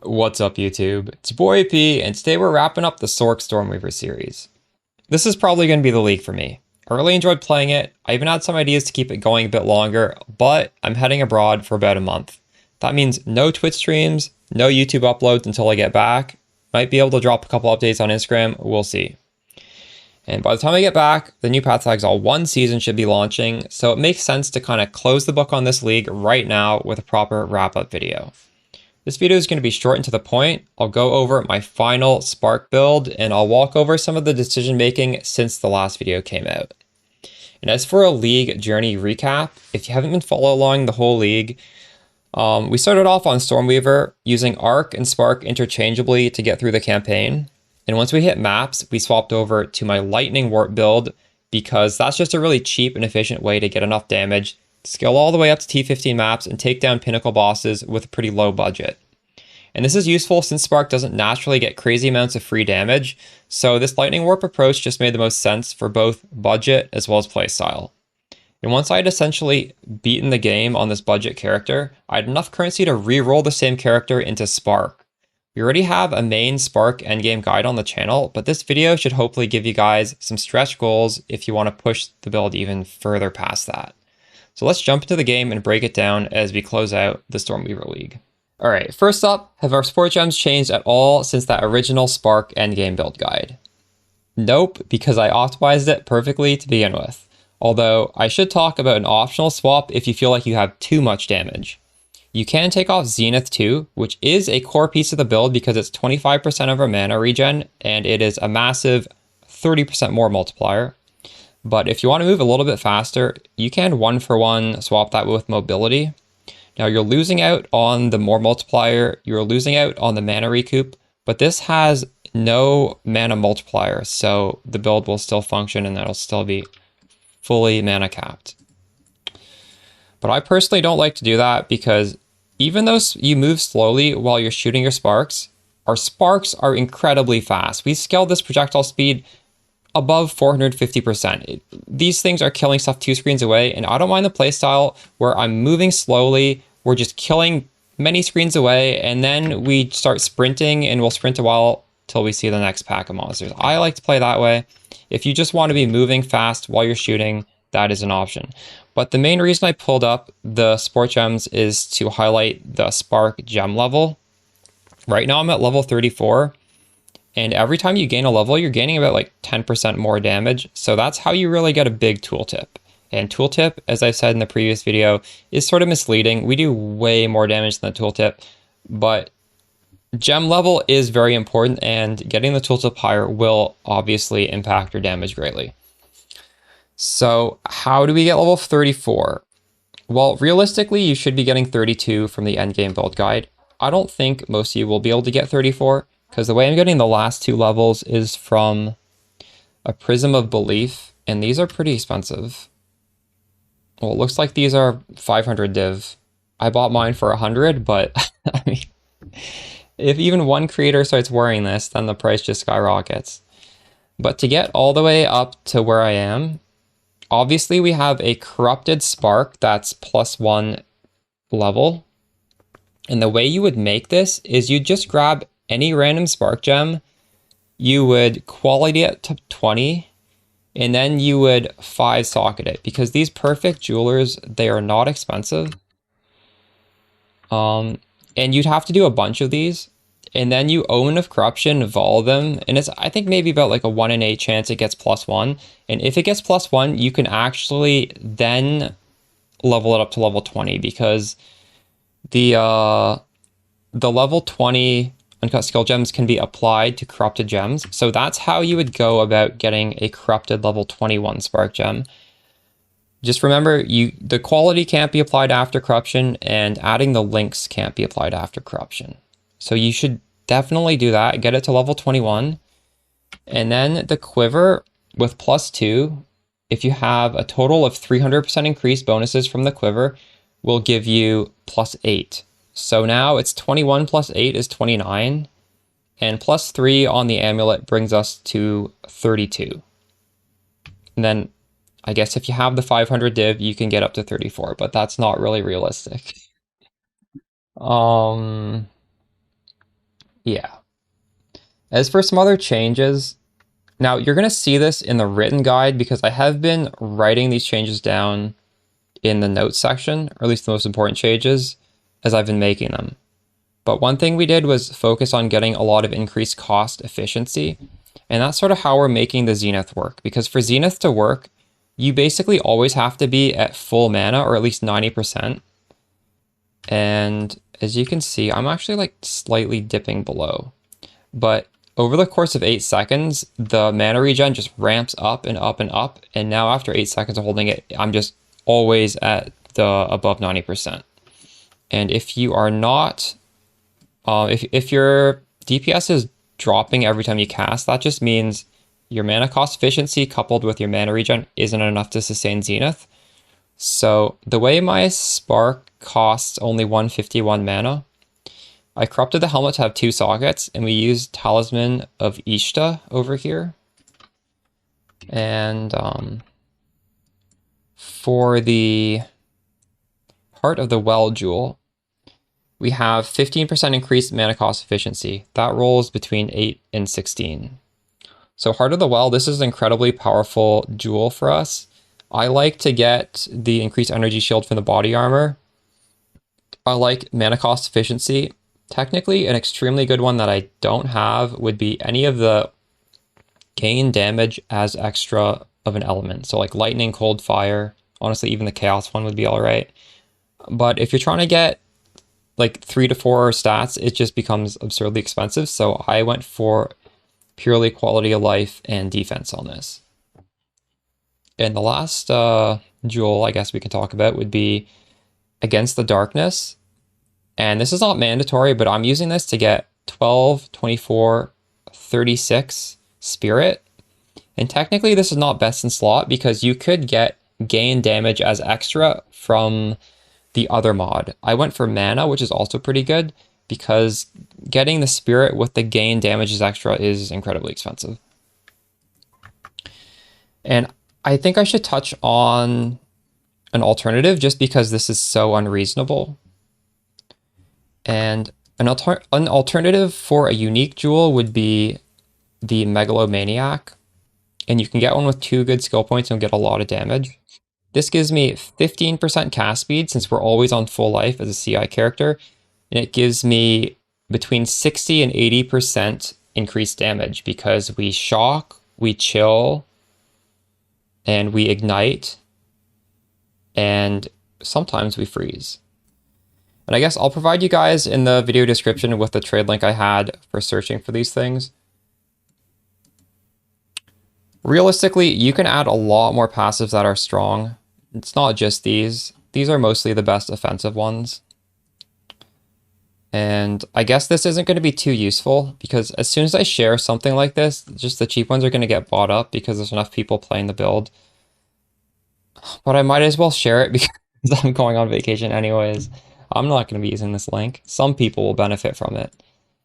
What's up, YouTube? It's your boy P, and today we're wrapping up the Stormweaver series. This is probably going to be the league for me. I really enjoyed playing it. I even had some ideas to keep it going a bit longer, but I'm heading abroad for about a month. That means no Twitch streams, no YouTube uploads until I get back. Might be able to drop a couple updates on Instagram, we'll see. And by the time I get back, the new Path of Exile 1 season should be launching, so it makes sense to kind of close the book on this league right now with a proper wrap-up video. This video is going to be short and to the point. I'll go over my final Spark build, and I'll walk over some of the decision making since the last video came out. And as for a league journey recap, if you haven't been following along the whole league, we started off on Stormweaver using Arc and Spark interchangeably to get through the campaign. And once we hit maps, we swapped over to my Lightning Warp build because that's just a really cheap and efficient way to get enough damage, scale all the way up to T15 maps, and take down pinnacle bosses with a pretty low budget. And this is useful since Spark doesn't naturally get crazy amounts of free damage, so this Lightning Warp approach just made the most sense for both budget as well as playstyle. And once I had essentially beaten the game on this budget character, I had enough currency to re-roll the same character into Spark. We already have a main Spark endgame guide on the channel, but this video should hopefully give you guys some stretch goals if you want to push the build even further past that. So let's jump into the game and break it down as we close out the Stormweaver League. Alright, first up, have our support gems changed at all since that original Spark endgame build guide? Nope, because I optimized it perfectly to begin with. Although, I should talk about an optional swap if you feel like you have too much damage. You can take off Zenith too, which is a core piece of the build because it's 25% of our mana regen, and it is a massive 30% more multiplier. But if you want to move a little bit faster, you can 1-for-1 swap that with mobility. Now you're losing out on the more multiplier, you're losing out on the mana recoup, but this has no mana multiplier, so the build will still function and that'll still be fully mana capped. But I personally don't like to do that because even though you move slowly while you're shooting your sparks, our sparks are incredibly fast. We scaled this projectile speed above 450%. These things are killing stuff 2 screens away, and I don't mind the playstyle where I'm moving slowly, we're just killing many screens away, and then we start sprinting, and we'll sprint a while till we see the next pack of monsters. I like to play that way. If you just want to be moving fast while you're shooting, that is an option. But the main reason I pulled up the support gems is to highlight the Spark gem level. Right now I'm at level 34. And every time you gain a level, you're gaining about like 10% more damage. So that's how you really get a big tooltip. And tooltip, as I said in the previous video, is sort of misleading. We do way more damage than the tooltip, but gem level is very important, and getting the tooltip higher will obviously impact your damage greatly. So how do we get level 34? Well, realistically, you should be getting 32 from the endgame build guide. I don't think most of you will be able to get 34. Because the way I'm getting the last 2 levels is from a Prism of Belief, and these are pretty expensive. Well, it looks like these are 500 div. I bought mine for 100, but I mean, if even one creator starts wearing this, then the price just skyrockets. But to get all the way up to where I am, obviously we have a Corrupted Spark that's +1 level. And the way you would make this is you just grab any random Spark gem, you would quality it to 20, and then you would 5 socket it, because these perfect jewelers, they are not expensive. And you'd have to do a bunch of these, and then you Omen of Corruption, vol them, and it's, I think, maybe about like a 1 in 8 chance it gets +1, and if it gets +1, you can actually then level it up to level 20, because the level 20 uncut skill gems can be applied to corrupted gems. So that's how you would go about getting a corrupted level 21 Spark gem. Just remember, the quality can't be applied after corruption, and adding the links can't be applied after corruption. So you should definitely do that, get it to level 21. And then the quiver with +2, if you have a total of 300% increased bonuses from the quiver, will give you +8. So now it's 21 + 8 is 29, and +3 on the amulet brings us to 32. And then I guess if you have the 500 div, you can get up to 34, but that's not really realistic. Yeah. As for some other changes, now you're going to see this in the written guide because I have been writing these changes down in the notes section, or at least the most important changes, as I've been making them. But one thing we did was focus on getting a lot of increased cost efficiency, and that's sort of how we're making the Zenith work. Because for Zenith to work, you basically always have to be at full mana, or at least 90%. And as you can see, I'm actually like slightly dipping below. But over the course of 8 seconds, the mana regen just ramps up and up and up. And now after 8 seconds of holding it, I'm just always at the above 90%. And if you are not, if your DPS is dropping every time you cast, that just means your mana cost efficiency coupled with your mana regen isn't enough to sustain Zenith. So the way my Spark costs only 151 mana, I corrupted the helmet to have 2 sockets, and we used Talisman of Ishta over here. And for the Heart of the Well Jewel, we have 15% increased mana cost efficiency. That rolls between 8 and 16. So Heart of the Well, this is an incredibly powerful jewel for us. I like to get the increased energy shield from the body armor. I like mana cost efficiency. Technically, an extremely good one that I don't have would be any of the gain damage as extra of an element. So like lightning, cold, fire. Honestly, even the chaos one would be all right. But if you're trying to get like 3 to 4 stats, it just becomes absurdly expensive. So I went for purely quality of life and defense on this. And the last jewel I guess we can talk about would be Against the Darkness. And this is not mandatory, but I'm using this to get 12, 24, 36 spirit. And technically this is not best in slot because you could get gain damage as extra from the other mod. I went for mana, which is also pretty good because getting the spirit with the gain damage as extra is incredibly expensive. And I think I should touch on an alternative just because this is so unreasonable. And an alternative for a unique jewel would be the Megalomaniac. And you can get one with 2 good skill points and get a lot of damage. This gives me 15% cast speed since we're always on full life as a CI character. And it gives me between 60 and 80% increased damage because we shock, we chill, and we ignite, and sometimes we freeze. And I guess I'll provide you guys in the video description with the trade link I had for searching for these things. Realistically, you can add a lot more passives that are strong. It's not just these. These are mostly the best offensive ones. And I guess this isn't going to be too useful because as soon as I share something like this, just the cheap ones are going to get bought up because there's enough people playing the build. But I might as well share it because I'm going on vacation anyways. I'm not going to be using this link. Some people will benefit from it.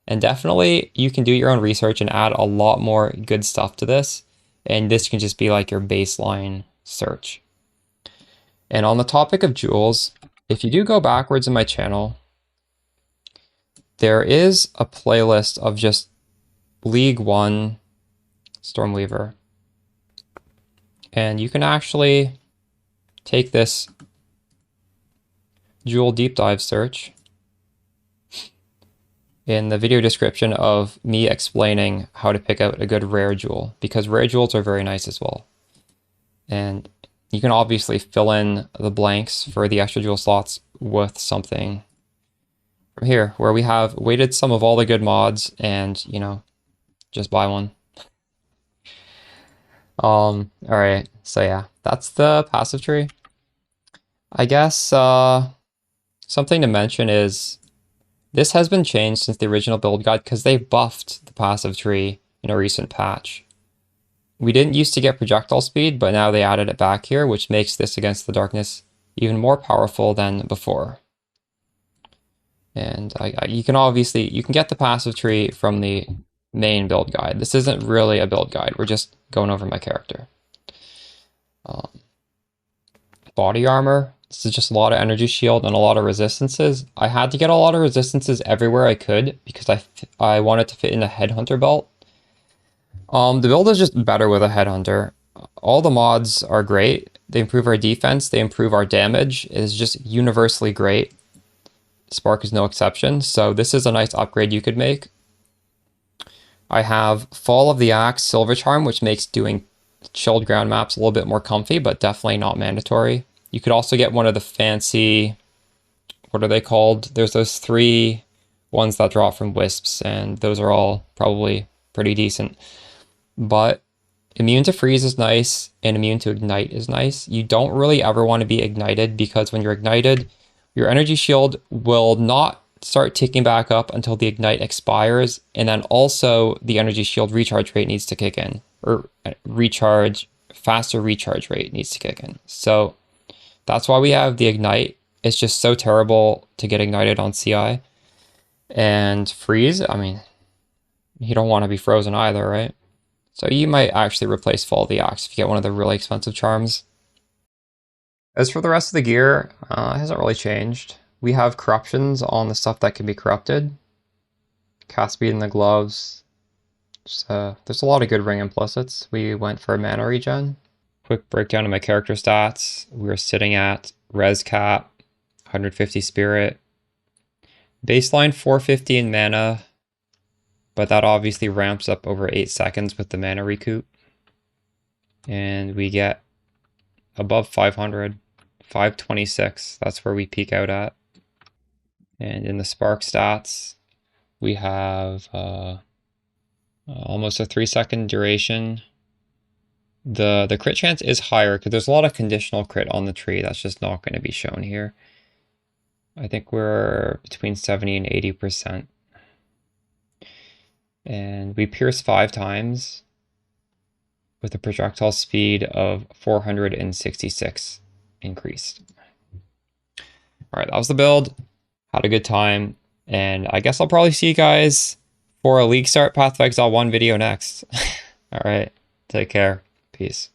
And definitely you can do your own research and add a lot more good stuff to this. And this can just be like your baseline search. And on the topic of jewels, if you do go backwards in my channel, there is a playlist of just League 1 Stormweaver. And you can actually take this jewel deep dive search in the video description of me explaining how to pick out a good rare jewel, because rare jewels are very nice as well. And you can obviously fill in the blanks for the extra jewel slots with something from here, where we have weighted some of all the good mods and, you know, just buy one. All right, so yeah, that's the passive tree. I guess something to mention is this has been changed since the original build guide because they buffed the passive tree in a recent patch. We didn't used to get projectile speed, but now they added it back here, which makes this Against the Darkness even more powerful than before. And you can get the passive tree from the main build guide. This isn't really a build guide. We're just going over my character. Body armor. This is just a lot of energy shield and a lot of resistances. I had to get a lot of resistances everywhere I could because I wanted to fit in a headhunter belt. The build is just better with a headhunter. All the mods are great. They improve our defense, they improve our damage. It is just universally great. Spark is no exception, so this is a nice upgrade you could make. I have Fall of the Axe Silver Charm, which makes doing chilled ground maps a little bit more comfy, but definitely not mandatory. You could also get one of the fancy, what are they called? There's those 3 ones that drop from wisps, and those are all probably pretty decent. But immune to freeze is nice, and immune to ignite is nice. You don't really ever want to be ignited, because when you're ignited, your energy shield will not start ticking back up until the ignite expires, and then also the energy shield recharge rate needs to kick in, or faster recharge rate needs to kick in. So that's why we have the ignite. It's just so terrible to get ignited on CI. And freeze, I mean, you don't want to be frozen either, right? So you might actually replace Fall of the Axe if you get one of the really expensive charms. As for the rest of the gear, it hasn't really changed. We have corruptions on the stuff that can be corrupted. Cast speed in the gloves. There's a lot of good ring implicits. We went for a mana regen. Quick breakdown of my character stats. We're sitting at res cap, 150 spirit. Baseline 450 in mana, but that obviously ramps up over 8 seconds with the mana recoup. And we get above 500, 526. That's where we peak out at. And in the Spark stats, we have almost a 3-second duration. The crit chance is higher because there's a lot of conditional crit on the tree. That's just not going to be shown here. I think we're between 70 and 80%. And we pierce 5 times with a projectile speed of 466 increased. All right, that was the build. Had a good time. And I guess I'll probably see you guys for a League Start Path of Exile 1 video next. All right, take care. Peace.